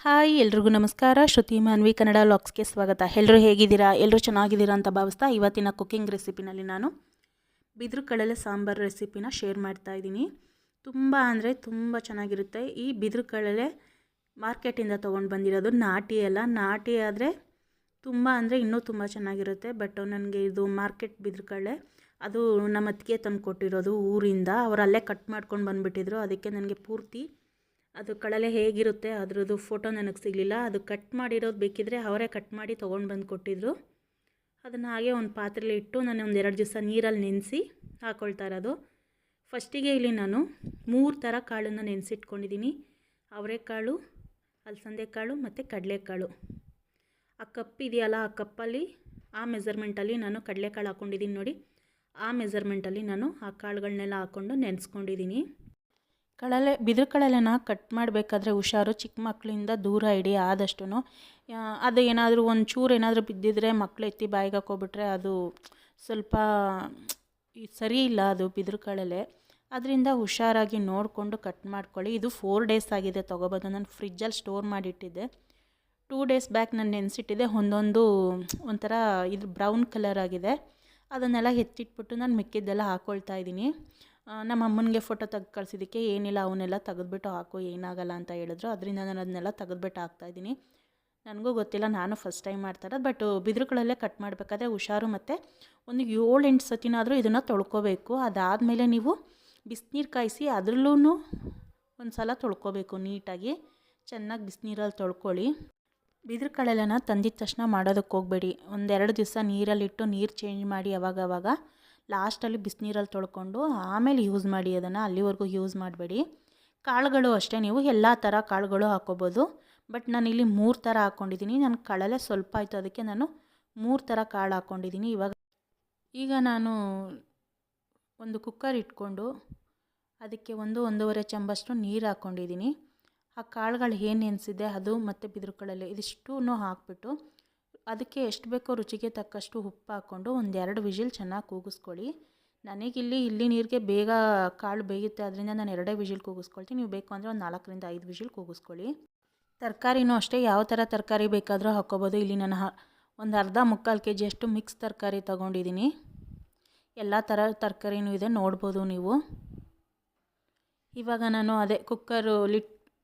Hi ಎಲ್ರಿಗೂ ನಮಸ್ಕಾರ. ಶ್ರುತಿ ಮಾನ್ವಿ ಕನ್ನಡ ವ್ಲಾಗ್ಸ್ಗೆ ಸ್ವಾಗತ. ಎಲ್ಲರೂ ಹೇಗಿದ್ದೀರಾ? ಎಲ್ಲರೂ ಚೆನ್ನಾಗಿದ್ದೀರಾ ಅಂತ ಭಾವಿಸ್ತಾ ಇವತ್ತಿನ ಕುಕ್ಕಿಂಗ್ ರೆಸಿಪಿನಲ್ಲಿ ನಾನು ಬಿದಿರು ಕಡಲೆ ಸಾಂಬಾರು ರೆಸಿಪಿನ ಶೇರ್ ಮಾಡ್ತಾ ಇದ್ದೀನಿ. ತುಂಬ ಅಂದರೆ ತುಂಬ ಚೆನ್ನಾಗಿರುತ್ತೆ. ಈ ಬಿದಿರು ಕಡಲೆ ಮಾರ್ಕೆಟಿಂದ ತೊಗೊಂಡು ಬಂದಿರೋದು. ನಾಟಿ ಅಲ್ಲ, ನಾಟಿ ಆದರೆ ತುಂಬ ಅಂದರೆ ಇನ್ನೂ ತುಂಬ ಚೆನ್ನಾಗಿರುತ್ತೆ. ಬಟ್ ನನಗೆ ಇದು ಮಾರ್ಕೆಟ್ ಬಿದಿರು ಕಡಲೆ ಅದು ನಮ್ಮ ಅತ್ತಿಗೆ ತಂದು ಕೊಟ್ಟಿರೋದು ಊರಿಂದ. ಅವರು ಅಲ್ಲೇ ಕಟ್ ಮಾಡ್ಕೊಂಡು ಬಂದುಬಿಟ್ಟಿದ್ರು. ಅದಕ್ಕೆ ನನಗೆ ಪೂರ್ತಿ ಅದು ಕಡಲೆ ಹೇಗಿರುತ್ತೆ ಅದರದ್ದು ಫೋಟೋ ನನಗೆ ಸಿಗಲಿಲ್ಲ. ಅದು ಕಟ್ ಮಾಡಿರೋದು ಬೇಕಿದ್ದರೆ ಅವರೇ ಕಟ್ ಮಾಡಿ ತೊಗೊಂಡು ಬಂದು ಕೊಟ್ಟಿದ್ದರು. ಅದನ್ನು ಹಾಗೆ ಒಂದು ಪಾತ್ರೆಯಲ್ಲಿ ಇಟ್ಟು ನಾನು ಒಂದು 2 ದಿವಸ ನೀರಲ್ಲಿ ನೆನೆಸಿ ಹಾಕ್ಕೊಳ್ತಾ ಇರೋದು. ಫಸ್ಟಿಗೆ ಇಲ್ಲಿ ನಾನು 3 ಥರ ಕಾಳನ್ನು ನೆನೆಸಿಟ್ಕೊಂಡಿದ್ದೀನಿ. ಅವರೆಕಾಳು, ಅಲಸಂದೆ ಕಾಳು ಮತ್ತು ಕಡಲೆಕಾಳು. ಆ ಕಪ್ ಇದೆಯಲ್ಲ, ಆ ಕಪ್ಪಲ್ಲಿ ಆ ಮೆಜರ್ಮೆಂಟಲ್ಲಿ ನಾನು ಕಡಲೆಕಾಳು ಹಾಕ್ಕೊಂಡಿದ್ದೀನಿ ನೋಡಿ. ಆ ಮೆಜರ್ಮೆಂಟಲ್ಲಿ ನಾನು ಆ ಕಾಳುಗಳನ್ನೆಲ್ಲ ಹಾಕ್ಕೊಂಡು ನೆನೆಸ್ಕೊಂಡಿದ್ದೀನಿ. ಬಿದಿರು ಕಡಲೆನ ಕಟ್ ಮಾಡಬೇಕಾದ್ರೆ ಹುಷಾರು, ಚಿಕ್ಕ ಮಕ್ಕಳಿಂದ ದೂರ ಇಡಿ ಆದಷ್ಟು. ಅದು ಏನಾದರೂ ಒಂಚೂರು ಏನಾದರೂ ಬಿದ್ದಿದ್ರೆ ಮಕ್ಕಳು ಎತ್ತಿ ಬಾಯಿಗೆ ಹಾಕ್ಕೊಬಿಟ್ರೆ ಅದು ಸ್ವಲ್ಪ ಸರಿ ಇಲ್ಲ ಅದು ಬಿದಿರು ಕಡಲೆ. ಅದರಿಂದ ಹುಷಾರಾಗಿ ನೋಡಿಕೊಂಡು ಕಟ್ ಮಾಡ್ಕೊಳ್ಳಿ. ಇದು 4 ಡೇಸ್ ಆಗಿದೆ ತೊಗೊಬಂದು. ನಾನು ಫ್ರಿಜ್ಜಲ್ಲಿ ಸ್ಟೋರ್ ಮಾಡಿಟ್ಟಿದ್ದೆ. 2 ಡೇಸ್ ಬ್ಯಾಕ್ ನಾನು ನೆನೆಸಿಟ್ಟಿದ್ದೆ. ಒಂಥರ ಇದು ಬ್ರೌನ್ ಕಲರ್ ಆಗಿದೆ. ಅದನ್ನೆಲ್ಲ ಎತ್ತಿಟ್ಬಿಟ್ಟು ನಾನು ಮಿಕ್ಕಿದ್ದೆಲ್ಲ ಹಾಕ್ಕೊಳ್ತಾ ಇದ್ದೀನಿ. ನಮ್ಮ ಅಮ್ಮನಿಗೆ ಫೋಟೋ ತೆಗೆದು ಕಳಿಸಿದ್ದಕ್ಕೆ ಏನಿಲ್ಲ ಅವನ್ನೆಲ್ಲ ತೆಗೆದುಬಿಟ್ಟು ಹಾಕು, ಏನಾಗಲ್ಲ ಅಂತ ಹೇಳಿದ್ರು. ಅದರಿಂದ ನಾನು ಅದನ್ನೆಲ್ಲ ತೆಗೆದುಬಿಟ್ಟು ಹಾಕ್ತಾಯಿದ್ದೀನಿ. ನನಗೂ ಗೊತ್ತಿಲ್ಲ, ನಾನು ಫಸ್ಟ್ ಟೈಮ್ ಮಾಡ್ತಾಯಿರೋದು. ಬಟ್ ಬಿದಿರುಗಳಲ್ಲೇ ಕಟ್ ಮಾಡಬೇಕಾದ್ರೆ ಹುಷಾರು. ಮತ್ತು ಒಂದು 7-8 ಸತಿನಾದರೂ ಇದನ್ನು ತೊಳ್ಕೊಬೇಕು. ಅದಾದಮೇಲೆ ನೀವು ಬಿಸಿನೀರು ಕಾಯಿಸಿ ಅದರಲ್ಲೂ ಒಂದು ಸಲ ತೊಳ್ಕೊಬೇಕು ನೀಟಾಗಿ. ಚೆನ್ನಾಗಿ ಬಿಸಿನೀರಲ್ಲಿ ತೊಳ್ಕೊಳ್ಳಿ. ಬಿದಿರು ಕಡಲೆನ ತಂದಿದ ತಕ್ಷಣ ಮಾಡೋದಕ್ಕೆ ಹೋಗಬೇಡಿ. 1-2 ದಿವಸ ನೀರಲ್ಲಿಟ್ಟು ನೀರು ಚೇಂಜ್ ಮಾಡಿ ಅವಾಗವಾಗ ಲಾಸ್ಟಲ್ಲಿ ಬಿಸಿನೀರಲ್ಲಿ ತೊಳ್ಕೊಂಡು ಆಮೇಲೆ ಯೂಸ್ ಮಾಡಿ ಅದನ್ನು. ಅಲ್ಲಿವರೆಗೂ ಯೂಸ್ ಮಾಡಬೇಡಿ. ಕಾಳುಗಳು ಅಷ್ಟೇ, ನೀವು ಎಲ್ಲ ಥರ ಕಾಳುಗಳು ಹಾಕ್ಕೊಬೋದು. ಬಟ್ ನಾನಿಲ್ಲಿ 3 ಥರ ಹಾಕ್ಕೊಂಡಿದ್ದೀನಿ. ನನ್ನ ಕಡಲೆ ಸ್ವಲ್ಪ ಆಯಿತು, ಅದಕ್ಕೆ ನಾನು 3 ಥರ ಕಾಳು ಹಾಕ್ಕೊಂಡಿದ್ದೀನಿ. ಈಗ ನಾನು ಒಂದು ಕುಕ್ಕರ್ ಇಟ್ಕೊಂಡು ಅದಕ್ಕೆ 1-1.5 ಚಮಚಷ್ಟು ನೀರು ಹಾಕ್ಕೊಂಡಿದ್ದೀನಿ. ಆ ಕಾಳುಗಳು ಏನು ನೆನೆಸಿದ್ದೆ ಅದು ಮತ್ತು ಬಿದಿರು ಕಡಲೆ ಇದಿಷ್ಟೂ ಹಾಕ್ಬಿಟ್ಟು ಅದಕ್ಕೆ ಎಷ್ಟು ಬೇಕೋ ರುಚಿಗೆ ತಕ್ಕಷ್ಟು ಉಪ್ಪು ಹಾಕ್ಕೊಂಡು 1-2 ವಿಜಿಲ್ ಚೆನ್ನಾಗಿ ಕೂಗಿಸ್ಕೊಳ್ಳಿ. ಇಲ್ಲಿ ನೀರಿಗೆ ಬೇಗ ಕಾಳು ಬೇಯುತ್ತೆ, ಅದರಿಂದ ನಾನು 2 ವಿಜಿಲ್ ಕೂಗಿಸ್ಕೊಳ್ತೀನಿ. ನೀವು ಬೇಕು ಅಂದರೆ ಒಂದು 4-5 ವಿಜಿಲ್ ಕೂಗಿಸ್ಕೊಳ್ಳಿ. ತರಕಾರಿನೂ ಅಷ್ಟೇ, ಯಾವ ಥರ ತರಕಾರಿ ಬೇಕಾದರೂ ಹಾಕ್ಕೊಬೋದು. ಇಲ್ಲಿ ನಾನು ಒಂದು ಅರ್ಧ-ಮುಕ್ಕಾಲು kg ಅಷ್ಟು ಮಿಕ್ಸ್ ತರಕಾರಿ ತೊಗೊಂಡಿದ್ದೀನಿ. ಎಲ್ಲ ಥರ ತರಕಾರಿನೂ ಇದೆ, ನೋಡ್ಬೋದು ನೀವು. ಇವಾಗ ನಾನು ಕುಕ್ಕರು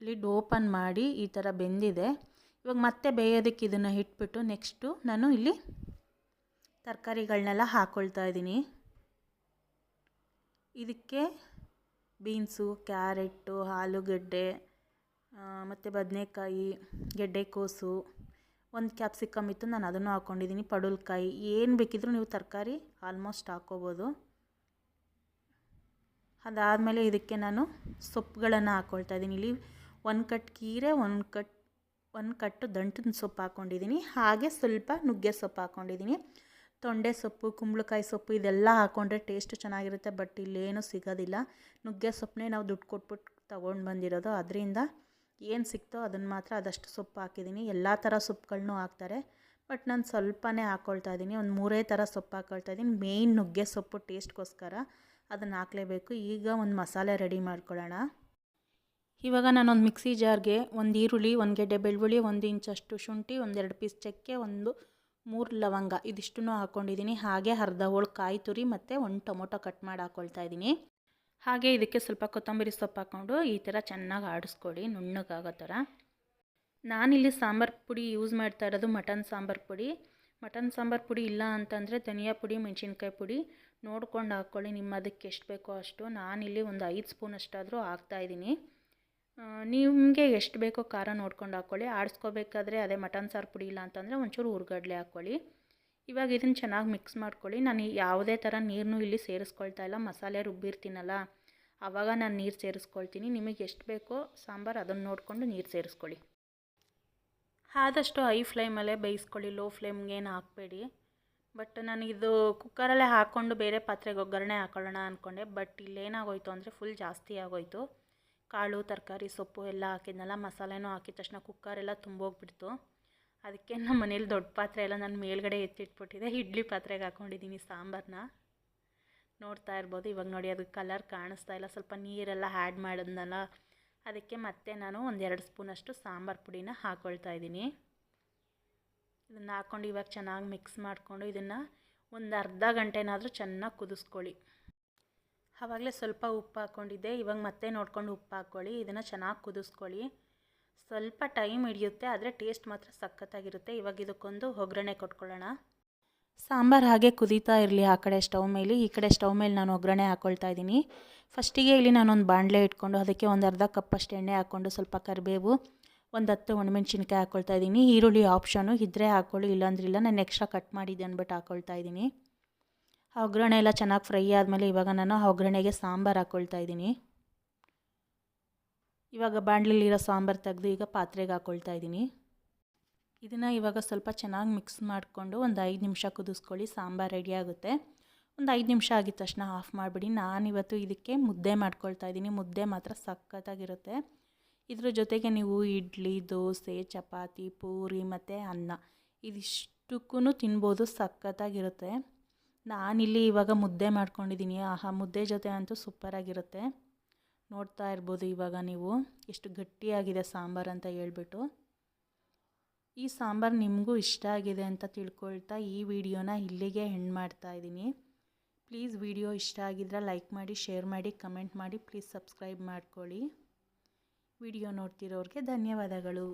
ಲಿಡ್ ಓಪನ್ ಮಾಡಿ ಈ ಥರ ಬೆಂದಿದೆ. ಇವಾಗ ಮತ್ತೆ ಬೇಯೋದಕ್ಕೆ ಇದನ್ನು ಇಟ್ಬಿಟ್ಟು ನೆಕ್ಸ್ಟು ನಾನು ಇಲ್ಲಿ ತರಕಾರಿಗಳನ್ನೆಲ್ಲ ಹಾಕ್ಕೊಳ್ತಾ ಇದ್ದೀನಿ. ಇದಕ್ಕೆ ಬೀನ್ಸು, ಕ್ಯಾರೆಟು, ಆಲೂಗಡ್ಡೆ ಮತ್ತು ಬದನೆಕಾಯಿ, ಗೆಡ್ಡೆಕೋಸು, ಒಂದು ಕ್ಯಾಪ್ಸಿಕಮ್ ಇತ್ತು, ನಾನು ಅದನ್ನು ಹಾಕ್ಕೊಂಡಿದ್ದೀನಿ. ಪಡವಲಕಾಯಿ, ಏನು ಬೇಕಿದ್ರೂ ನೀವು ತರಕಾರಿ ಆಲ್ಮೋಸ್ಟ್ ಹಾಕ್ಕೋಬೋದು. ಅದಾದಮೇಲೆ ಇದಕ್ಕೆ ನಾನು ಸೊಪ್ಪುಗಳನ್ನು ಹಾಕ್ಕೊಳ್ತಾ ಇದ್ದೀನಿ. ಇಲ್ಲಿ 1 ಕಟ್ ಕೀರೆ, 1 ಕಟ್ಟು ದಂಟಿನ ಸೊಪ್ಪು ಹಾಕ್ಕೊಂಡಿದ್ದೀನಿ. ಹಾಗೆ ಸ್ವಲ್ಪ ನುಗ್ಗೆ ಸೊಪ್ಪು ಹಾಕ್ಕೊಂಡಿದ್ದೀನಿ. ತೊಂಡೆ ಸೊಪ್ಪು, ಕುಂಬಳಕಾಯಿ ಸೊಪ್ಪು ಇದೆಲ್ಲ ಹಾಕ್ಕೊಂಡ್ರೆ ಟೇಸ್ಟ್ ಚೆನ್ನಾಗಿರುತ್ತೆ. ಬಟ್ ಇಲ್ಲೇನೂ ಸಿಗೋದಿಲ್ಲ. ನುಗ್ಗೆ ಸೊಪ್ಪನ್ನೇ ನಾವು ದುಡ್ಡು ಕೊಟ್ಬಿಟ್ಟು ತೊಗೊಂಡು ಬಂದಿರೋದು. ಅದರಿಂದ ಏನು ಸಿಕ್ತೋ ಅದನ್ನು ಮಾತ್ರ ಅದಷ್ಟು ಸೊಪ್ಪು ಹಾಕಿದ್ದೀನಿ. ಎಲ್ಲ ಥರ ಸೊಪ್ಪುಗಳನ್ನೂ ಹಾಕ್ತಾರೆ, ಬಟ್ ನಾನು ಸ್ವಲ್ಪನೇ ಹಾಕ್ಕೊಳ್ತಾ ಇದ್ದೀನಿ. ಒಂದು 3 ಥರ ಸೊಪ್ಪು ಹಾಕ್ಕೊಳ್ತಾ ಇದ್ದೀನಿ. ಮೇಯ್ನ್ ನುಗ್ಗೆ ಸೊಪ್ಪು ಟೇಸ್ಟ್ಗೋಸ್ಕರ ಅದನ್ನು ಹಾಕಲೇಬೇಕು. ಈಗ ಒಂದು ಮಸಾಲೆ ರೆಡಿ ಮಾಡ್ಕೊಳ್ಳೋಣ. ಇವಾಗ ನಾನೊಂದು ಮಿಕ್ಸಿ ಜಾರ್ಗೆ 1 ಈರುಳ್ಳಿ, 1 ಗೆಡ್ಡೆ ಬೆಳ್ಳುಳ್ಳಿ, 1 ಇಂಚಷ್ಟು ಶುಂಠಿ, 1-2 ಪೀಸ್ ಚಕ್ಕೆ, 3 ಲವಂಗ ಇದಿಷ್ಟನ್ನು ಹಾಕ್ಕೊಂಡಿದ್ದೀನಿ. ಹಾಗೆ ಅರ್ಧ ಹೋಳು ಕಾಯಿ ತುರಿ ಮತ್ತು 1 ಟೊಮೊಟೊ ಕಟ್ ಮಾಡಿ ಹಾಕ್ಕೊಳ್ತಾ ಇದ್ದೀನಿ. ಹಾಗೆ ಇದಕ್ಕೆ ಸ್ವಲ್ಪ ಕೊತ್ತಂಬರಿ ಸೊಪ್ಪು ಹಾಕ್ಕೊಂಡು ಈ ಥರ ಚೆನ್ನಾಗಿ ಆಡಿಸ್ಕೊಳ್ಳಿ, ನುಣ್ಣಗಾಗೋ ಥರ. ನಾನಿಲ್ಲಿ ಸಾಂಬಾರು ಪುಡಿ ಯೂಸ್ ಮಾಡ್ತಾ ಇರೋದು ಮಟನ್ ಸಾಂಬಾರು ಪುಡಿ. ಮಟನ್ ಸಾಂಬಾರು ಪುಡಿ ಇಲ್ಲ ಅಂತಂದರೆ ಧನಿಯಾ ಪುಡಿ, ಮೆಣಸಿನ್ಕಾಯಿ ಪುಡಿ ನೋಡ್ಕೊಂಡು ಹಾಕ್ಕೊಳ್ಳಿ. ಅದಕ್ಕೆ ಎಷ್ಟು ಬೇಕೋ ಅಷ್ಟು. ನಾನಿಲ್ಲಿ ಒಂದು 5 ಸ್ಪೂನ್ ಅಷ್ಟಾದರೂ ಹಾಕ್ತಾಯಿದ್ದೀನಿ. ನಿಮಗೆ ಎಷ್ಟು ಬೇಕೋ ಖಾರ ನೋಡ್ಕೊಂಡು ಹಾಕ್ಕೊಳ್ಳಿ. ಆಡಿಸ್ಕೋಬೇಕಾದ್ರೆ ಮಟನ್ ಸಾರು ಪುಡಿ ಇಲ್ಲ ಅಂತಂದರೆ ಒಂಚೂರು ಹುರ್ಗಡ್ಲೆ ಹಾಕ್ಕೊಳ್ಳಿ. ಇವಾಗ ಇದನ್ನು ಚೆನ್ನಾಗಿ ಮಿಕ್ಸ್ ಮಾಡ್ಕೊಳ್ಳಿ. ನಾನು ಯಾವುದೇ ಥರ ನೀರನ್ನೂ ಇಲ್ಲಿ ಸೇರಿಸ್ಕೊಳ್ತಾ ಇಲ್ಲ. ಮಸಾಲೆ ರುಬ್ಬಿರ್ತೀನಲ್ಲ ಆವಾಗ ನಾನು ನೀರು ಸೇರಿಸ್ಕೊಳ್ತೀನಿ. ನಿಮಗೆ ಎಷ್ಟು ಬೇಕೋ ಸಾಂಬಾರು ಅದನ್ನು ನೋಡಿಕೊಂಡು ನೀರು ಸೇರಿಸ್ಕೊಳ್ಳಿ. ಆದಷ್ಟು ಹೈ ಫ್ಲೇಮಲ್ಲೇ ಬೇಯಿಸ್ಕೊಳ್ಳಿ, ಲೋ ಫ್ಲೇಮ್ಗೆ ಏನು ಹಾಕಬೇಡಿ. ಬಟ್ ನಾನು ಇದು ಕುಕ್ಕರಲ್ಲೇ ಹಾಕ್ಕೊಂಡು ಬೇರೆ ಪಾತ್ರೆಗೆ ಒಗ್ಗರಣೆ ಹಾಕೊಳ್ಳೋಣ ಅಂದ್ಕೊಂಡೆ. ಬಟ್ ಇಲ್ಲೇನಾಗೋಯ್ತು ಅಂದರೆ ಫುಲ್ ಜಾಸ್ತಿ ಆಗೋಯ್ತು. ಕಾಳು, ತರಕಾರಿ, ಸೊಪ್ಪು ಎಲ್ಲ ಹಾಕಿದ್ನಲ್ಲ, ಮಸಾಲೆನೂ ಹಾಕಿದ ತಕ್ಷಣ ಕುಕ್ಕರೆಲ್ಲ ತುಂಬೋಗ್ಬಿಡ್ತು. ಅದಕ್ಕೆ ನಮ್ಮ ಮನೇಲಿ ದೊಡ್ಡ ಪಾತ್ರೆ ಎಲ್ಲ ನಾನು ಮೇಲ್ಗಡೆ ಎತ್ತಿಟ್ಬಿಟ್ಟಿದ್ದೆ. ಇಡ್ಲಿ ಪಾತ್ರೆಗೆ ಹಾಕ್ಕೊಂಡಿದ್ದೀನಿ ಸಾಂಬಾರನ್ನ. ನೋಡ್ತಾ ಇರ್ಬೋದು. ಇವಾಗ ನೋಡಿ ಅದು ಕಲರ್ ಕಾಣಿಸ್ತಾ ಇಲ್ಲ, ಸ್ವಲ್ಪ ನೀರೆಲ್ಲ ಆ್ಯಡ್ ಮಾಡಿದ್ನಲ್ಲ ಅದಕ್ಕೆ ಮತ್ತೆ ನಾನು 1-2 ಸ್ಪೂನಷ್ಟು ಸಾಂಬಾರು ಪುಡಿನ ಹಾಕ್ಕೊಳ್ತಾ ಇದ್ದೀನಿ. ಇದನ್ನು ಹಾಕ್ಕೊಂಡು ಇವಾಗ ಚೆನ್ನಾಗಿ ಮಿಕ್ಸ್ ಮಾಡಿಕೊಂಡು ಇದನ್ನು ಒಂದು ಅರ್ಧ ಗಂಟೆನಾದರೂ ಚೆನ್ನಾಗಿ ಕುದಿಸ್ಕೊಳ್ಳಿ. ಆವಾಗಲೇ ಸ್ವಲ್ಪ ಉಪ್ಪು ಹಾಕ್ಕೊಂಡಿದ್ದೆ, ಇವಾಗ ಮತ್ತೆ ನೋಡ್ಕೊಂಡು ಉಪ್ಪು ಹಾಕ್ಕೊಳ್ಳಿ. ಇದನ್ನು ಚೆನ್ನಾಗಿ ಕುದಿಸ್ಕೊಳ್ಳಿ. ಸ್ವಲ್ಪ ಟೈಮ್ ಹಿಡಿಯುತ್ತೆ, ಆದರೆ ಟೇಸ್ಟ್ ಮಾತ್ರ ಸಖತ್ತಾಗಿರುತ್ತೆ. ಇವಾಗ ಇದಕ್ಕೊಂದು ಒಗ್ಗರಣೆ ಕೊಟ್ಕೊಳ್ಳೋಣ. ಸಾಂಬಾರು ಹಾಗೆ ಕುದೀತಾ ಇರಲಿ ಆ ಕಡೆ ಸ್ಟವ್ ಮೇಲೆ, ಈ ಕಡೆ ಸ್ಟವ್ ಮೇಲೆ ನಾನು ಒಗ್ಗರಣೆ ಹಾಕ್ಕೊಳ್ತಾ ಇದ್ದೀನಿ. ಫಸ್ಟಿಗೆ ಇಲ್ಲಿ ನಾನೊಂದು ಬಾಣಲೆ ಇಟ್ಕೊಂಡು ಅದಕ್ಕೆ ಒಂದು ಅರ್ಧ ಕಪ್ಪಷ್ಟು ಎಣ್ಣೆ ಹಾಕ್ಕೊಂಡು ಸ್ವಲ್ಪ ಕರಿಬೇವು, ಒಂದು 10 ಒಣಮೆಣ್ಸಿನ್ಕಾಯಿ ಹಾಕ್ಕೊಳ್ತಾ ಇದ್ದೀನಿ. ಈರುಳ್ಳಿ ಆಪ್ಷನು, ಇದ್ದರೆ ಹಾಕ್ಕೊಳ್ಳಿ, ಇಲ್ಲಾಂದ್ರಿಲ್ಲ. ನಾನು ಎಕ್ಸ್ಟ್ರಾ ಕಟ್ ಮಾಡಿದ್ದೆ ಅಂದ್ಬಿಟ್ಟು ಹಾಕ್ಕೊಳ್ತಾ ಇದ್ದೀನಿ. ಆ ಒಗ್ಗರಣೆ ಎಲ್ಲ ಚೆನ್ನಾಗಿ ಫ್ರೈ ಆದಮೇಲೆ ಇವಾಗ ನಾನು ಆ ಒಗ್ಗರಣೆಗೆ ಸಾಂಬಾರು ಹಾಕ್ಕೊಳ್ತಾ ಇದ್ದೀನಿ. ಇವಾಗ ಬಾಣಲಿಲಿರೋ ಸಾಂಬಾರು ತೆಗೆದು ಈಗ ಪಾತ್ರೆಗೆ ಹಾಕ್ಕೊಳ್ತಾ ಇದ್ದೀನಿ. ಇದನ್ನು ಇವಾಗ ಸ್ವಲ್ಪ ಚೆನ್ನಾಗಿ ಮಿಕ್ಸ್ ಮಾಡಿಕೊಂಡು ಒಂದು 5 ನಿಮಿಷ ಕುದಿಸ್ಕೊಳ್ಳಿ. ಸಾಂಬಾರು ರೆಡಿ ಆಗುತ್ತೆ. ಒಂದು 5 ನಿಮಿಷ ಆಗಿದ ತಕ್ಷಣ ಆಫ್ ಮಾಡಿಬಿಡಿ. ನಾನಿವತ್ತು ಇದಕ್ಕೆ ಮುದ್ದೆ ಮಾಡ್ಕೊಳ್ತಾ ಇದ್ದೀನಿ. ಮುದ್ದೆ ಮಾತ್ರ ಸಖತ್ತಾಗಿರುತ್ತೆ. ಇದ್ರ ಜೊತೆಗೆ ನೀವು ಇಡ್ಲಿ, ದೋಸೆ, ಚಪಾತಿ, ಪೂರಿ ಮತ್ತು ಅನ್ನ ಇದಿಷ್ಟಕ್ಕೂ ತಿನ್ಬೋದು, ಸಖತ್ತಾಗಿರುತ್ತೆ. ನಾನಿಲ್ಲಿ ಇವಾಗ ಮುದ್ದೆ ಮಾಡ್ಕೊಂಡಿದ್ದೀನಿ. ಆಹಾ, ಮುದ್ದೆ ಜೊತೆ ಅಂತೂ ಸೂಪರಾಗಿರುತ್ತೆ. ನೋಡ್ತಾ ಇರ್ಬೋದು ಇವಾಗ ನೀವು ಎಷ್ಟು ಗಟ್ಟಿಯಾಗಿದೆ ಸಾಂಬಾರು ಅಂತ ಹೇಳ್ಬಿಟ್ಟು. ಈ ಸಾಂಬಾರು ನಿಮಗೂ ಇಷ್ಟ ಆಗಿದೆ ಅಂತ ತಿಳ್ಕೊಳ್ತಾ ಈ ವಿಡಿಯೋನ ಇಲ್ಲಿಗೆ ಎಂಡ್ ಮಾಡ್ತಾ ಇದ್ದೀನಿ. ಪ್ಲೀಸ್ ವಿಡಿಯೋ ಇಷ್ಟ ಆಗಿದ್ರೆ ಲೈಕ್ ಮಾಡಿ, ಶೇರ್ ಮಾಡಿ, ಕಮೆಂಟ್ ಮಾಡಿ. ಪ್ಲೀಸ್ ಸಬ್ಸ್ಕ್ರೈಬ್ ಮಾಡ್ಕೊಳ್ಳಿ. ವಿಡಿಯೋ ನೋಡ್ತಿರೋರಿಗೆ ಧನ್ಯವಾದಗಳು.